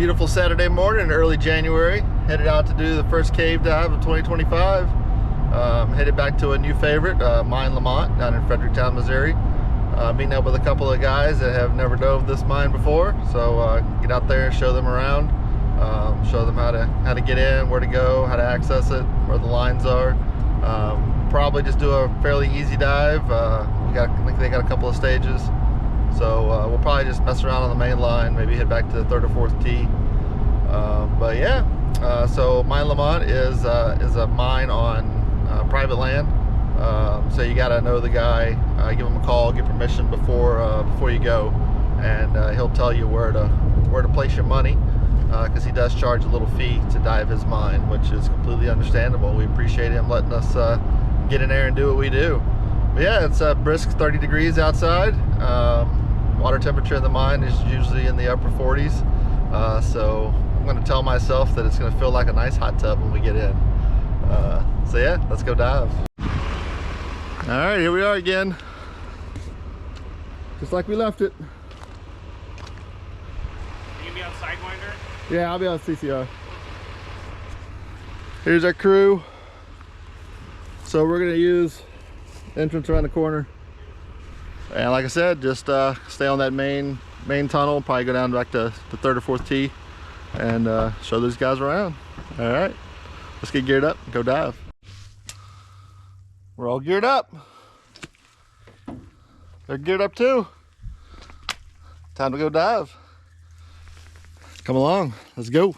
beautiful Saturday morning, early January. Headed out to do the first cave dive of 2025. Headed back to a new favorite, Mine La Motte, down in Fredericktown, Missouri. Meeting up with a couple of guys that have never dove this mine before, so get out there and show them around, show them how to get in, where to go, how to access it, where the lines are. Probably just do a fairly easy dive. I think they got a couple of stages, so we'll probably just mess around on the main line, maybe head back to the third or fourth tee. But yeah, so Mine La Motte is a mine on private land. So you got to know the guy, give him a call, get permission before you go, and he'll tell you where to place your money, because he does charge a little fee to dive his mine, which is completely understandable. We appreciate him letting us get in there and do what we do. But yeah, it's a brisk 30 degrees outside. Water temperature in the mine is usually in the upper 40s, so I'm going to tell myself that it's going to feel like a nice hot tub when we get in. So yeah, let's go dive. All right, here we are again, just like we left it. You gonna be on Sidewinder? Yeah, I'll be on CCR. Here's our crew. So we're gonna use the entrance around the corner, and like I said, just stay on that main tunnel. Probably go down back to the third or fourth tee and show those guys around. All right, let's get geared up and go dive. We're all geared up. They're geared up too. Time to go dive. Come along, let's go.